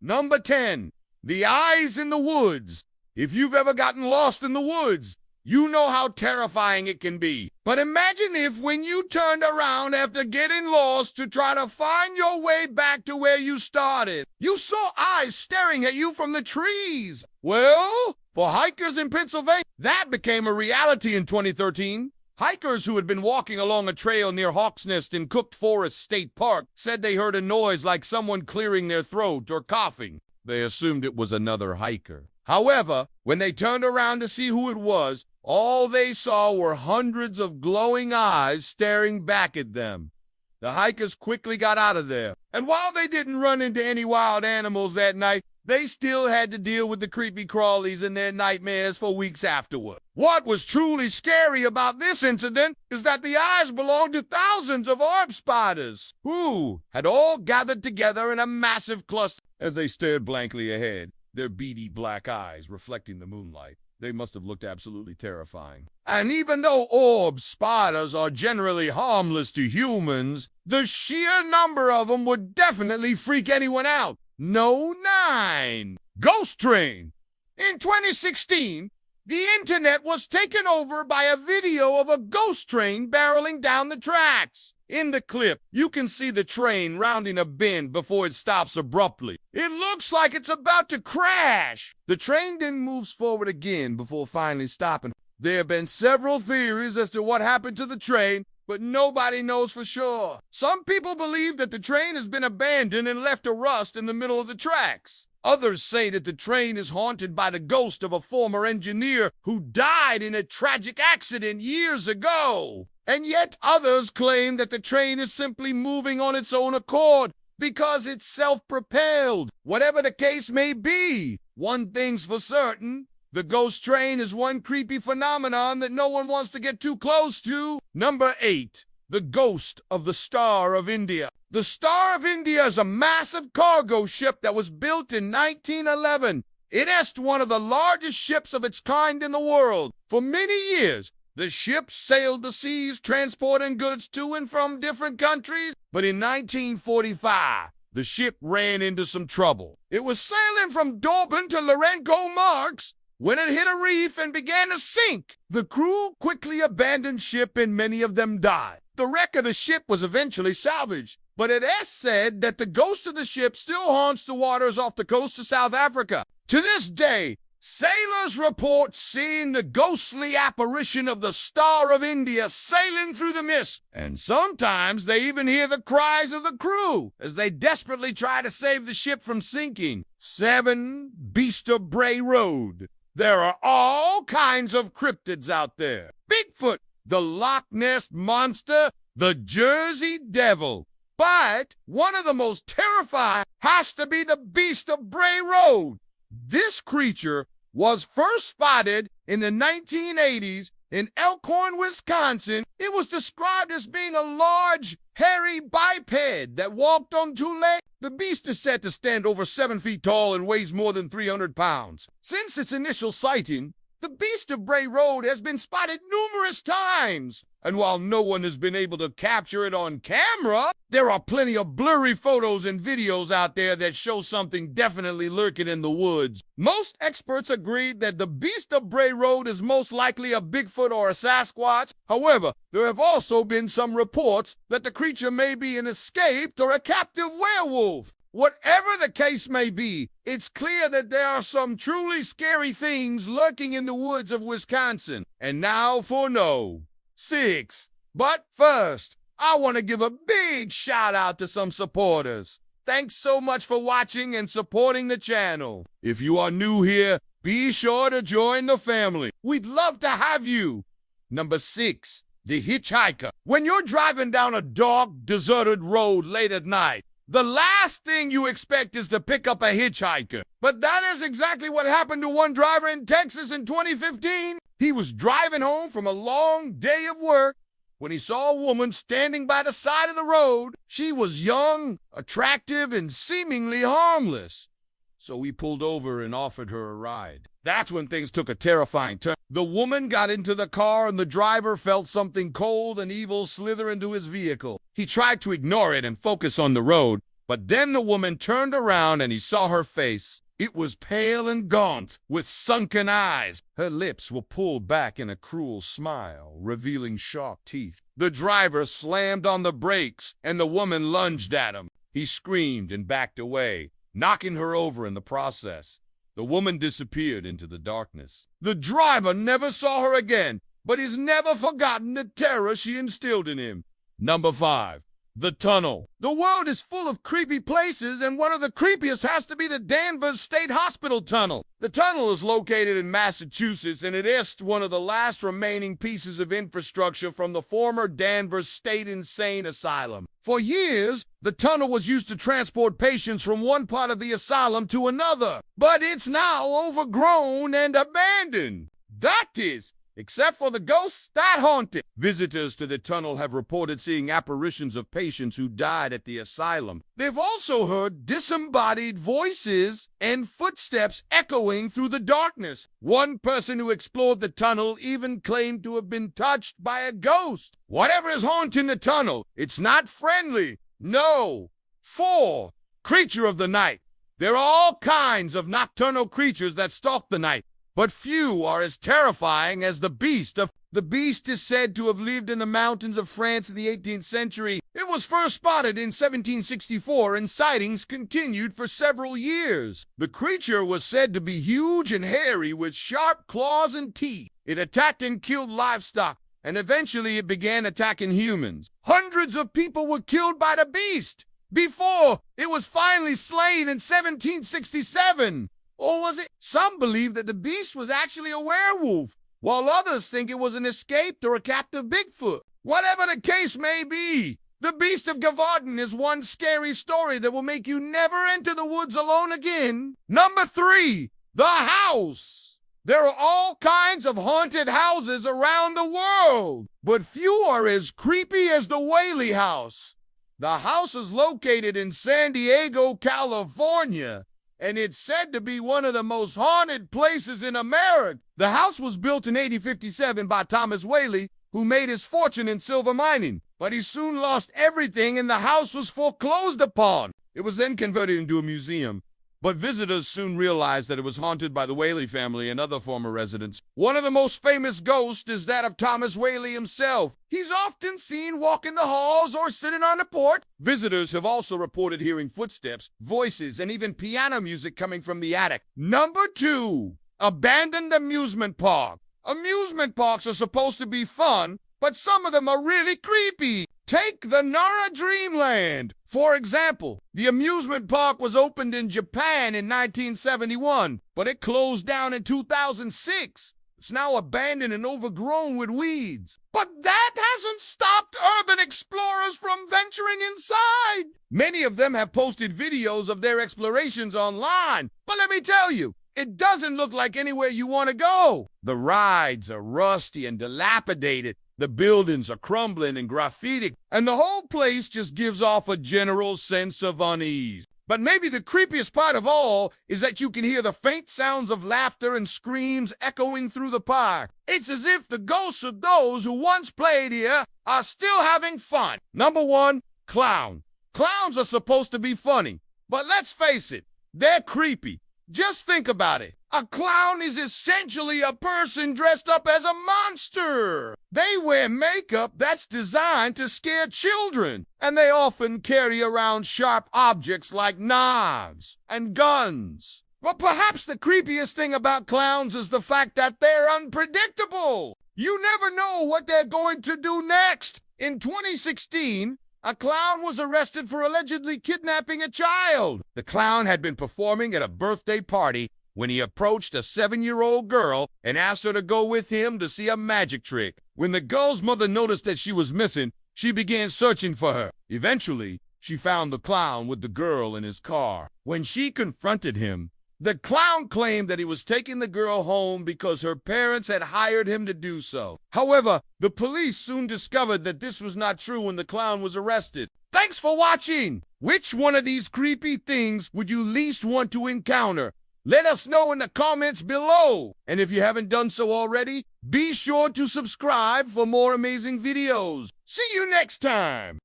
Number 10, the eyes in the woods. If you've ever gotten lost in the woods, you know how terrifying it can be. But imagine if when you turned around after getting lost to try to find your way back to where you started, you saw eyes staring at you from the trees. Well, for hikers in Pennsylvania, that became a reality in 2013. Hikers who had been walking along a trail near Hawk's Nest in Cooked Forest State Park said they heard a noise like someone clearing their throat or coughing. They assumed it was another hiker. However, when they turned around to see who it was, all they saw were hundreds of glowing eyes staring back at them. The hikers quickly got out of there, and while they didn't run into any wild animals that night, they still had to deal with the creepy crawlies and their nightmares for weeks afterward. What was truly scary about this incident is that the eyes belonged to thousands of orb spiders, who had all gathered together in a massive cluster as they stared blankly ahead, their beady black eyes reflecting the moonlight. They must have looked absolutely terrifying. And even though orb spiders are generally harmless to humans, the sheer number of them would definitely freak anyone out. No 9. Ghost Train. In 2016, the internet was taken over by a video of a ghost train barreling down the tracks. In the clip, you can see the train rounding a bend before it stops abruptly. It looks like it's about to crash. The train then moves forward again before finally stopping. There have been several theories as to what happened to the train, but nobody knows for sure. Some people believe that the train has been abandoned and left to rust in the middle of the tracks. Others say that the train is haunted by the ghost of a former engineer who died in a tragic accident years ago. And yet others claim that the train is simply moving on its own accord because it's self-propelled. Whatever the case may be, one thing's for certain: the ghost train is one creepy phenomenon that no one wants to get too close to. Number 8, the ghost of the Star of India. The Star of India is a massive cargo ship that was built in 1911. It is one of the largest ships of its kind in the world. For many years, the ship sailed the seas transporting goods to and from different countries, but in 1945, the ship ran into some trouble. It was sailing from Durban to Lorenco Marks when it hit a reef and began to sink. The crew quickly abandoned ship and many of them died. The wreck of the ship was eventually salvaged, but it is said that the ghost of the ship still haunts the waters off the coast of South Africa. To this day, sailors report seeing the ghostly apparition of the Star of India sailing through the mist, and sometimes they even hear the cries of the crew as they desperately try to save the ship from sinking. 7. Beast of Bray Road. There are all kinds of cryptids out there. Bigfoot, the Loch Ness Monster, the Jersey Devil. But one of the most terrifying has to be the Beast of Bray Road. This creature was first spotted in the 1980s in Elkhorn, Wisconsin. It was described as being a large, hairy biped that walked on 2 legs. The beast is said to stand over 7 feet tall and weighs more than 300 pounds. Since its initial sighting, the Beast of Bray Road has been spotted numerous times. And while no one has been able to capture it on camera, there are plenty of blurry photos and videos out there that show something definitely lurking in the woods. Most experts agree that the Beast of Bray Road is most likely a Bigfoot or a Sasquatch. However, there have also been some reports that the creature may be an escaped or a captive werewolf. Whatever the case may be, it's clear that there are some truly scary things lurking in the woods of Wisconsin. And now for 6. But first, I want to give a big shout out to some supporters. Thanks so much for watching and supporting the channel. If you are new here, be sure to join the family. We'd love to have you. Number 6, the hitchhiker. When you're driving down a dark, deserted road late at night, the last thing you expect is to pick up a hitchhiker. But that is exactly what happened to one driver in Texas in 2015. He was driving home from a long day of work when he saw a woman standing by the side of the road. She was young, attractive, and seemingly harmless. So he pulled over and offered her a ride. That's when things took a terrifying turn. The woman got into the car and the driver felt something cold and evil slither into his vehicle. He tried to ignore it and focus on the road, But then the woman turned around and he saw her face. It was pale and gaunt, with sunken eyes. Her lips were pulled back in a cruel smile, revealing sharp teeth. The driver slammed on the brakes, and the woman lunged at him. He screamed and backed away, knocking her over in the process. The woman disappeared into the darkness. The driver never saw her again, but he's never forgotten the terror she instilled in him. Number 5. The tunnel. The world is full of creepy places, and one of the creepiest has to be the Danvers State Hospital tunnel. The tunnel is located in Massachusetts, and it is one of the last remaining pieces of infrastructure from the former Danvers State Insane Asylum. For years, the tunnel was used to transport patients from one part of the asylum to another, but it's now overgrown and abandoned. That is, except for the ghosts that haunt it. Visitors to the tunnel have reported seeing apparitions of patients who died at the asylum. They've also heard disembodied voices and footsteps echoing through the darkness. One person who explored the tunnel even claimed to have been touched by a ghost. Whatever is haunting the tunnel, it's not friendly. No. 4. Creature of the night. There are all kinds of nocturnal creatures that stalk the night, but few are as terrifying as the beast. The beast is said to have lived in the mountains of France in the 18th century. It was first spotted in 1764, and sightings continued for several years. The creature was said to be huge and hairy with sharp claws and teeth. It attacked and killed livestock, and eventually it began attacking humans. Hundreds of people were killed by the beast before it was finally slain in 1767. Or was it? Some believe that the beast was actually a werewolf, while others think it was an escaped or a captive Bigfoot. Whatever the case may be, the Beast of Gavardon is one scary story that will make you never enter the woods alone again. Number 3, the house. There are all kinds of haunted houses around the world, but few are as creepy as the Whaley House. The house is located in San Diego, California, and it's said to be one of the most haunted places in America. The house was built in 1857 by Thomas Whaley, who made his fortune in silver mining, but he soon lost everything and the house was foreclosed upon. It was then converted into a museum, but visitors soon realized that it was haunted by the Whaley family and other former residents. One of the most famous ghosts is that of Thomas Whaley himself. He's often seen walking the halls or sitting on the porch. Visitors have also reported hearing footsteps, voices, and even piano music coming from the attic. Number 2, abandoned amusement park. Amusement parks are supposed to be fun, but some of them are really creepy. Take the Nara Dreamland. For example, the amusement park was opened in Japan in 1971, but it closed down in 2006. It's now abandoned and overgrown with weeds. But that hasn't stopped urban explorers from venturing inside. Many of them have posted videos of their explorations online. But let me tell you, it doesn't look like anywhere you want to go. The rides are rusty and dilapidated. The buildings are crumbling and graffiti, and the whole place just gives off a general sense of unease. But maybe the creepiest part of all is that you can hear the faint sounds of laughter and screams echoing through the park. It's as if the ghosts of those who once played here are still having fun. Number 1, clown. Clowns are supposed to be funny, but let's face it, they're creepy. Just think about it. A clown is essentially a person dressed up as a monster. They wear makeup that's designed to scare children, and they often carry around sharp objects like knives and guns. But perhaps the creepiest thing about clowns is the fact that they're unpredictable. You never know what they're going to do next. In 2016, a clown was arrested for allegedly kidnapping a child. The clown had been performing at a birthday party when he approached a 7-year-old girl and asked her to go with him to see a magic trick. When the girl's mother noticed that she was missing, she began searching for her. Eventually, she found the clown with the girl in his car. When she confronted him, the clown claimed that he was taking the girl home because her parents had hired him to do so. However, the police soon discovered that this was not true when the clown was arrested. Thanks for watching! Which one of these creepy things would you least want to encounter? Let us know in the comments below. And if you haven't done so already, be sure to subscribe for more amazing videos. See you next time!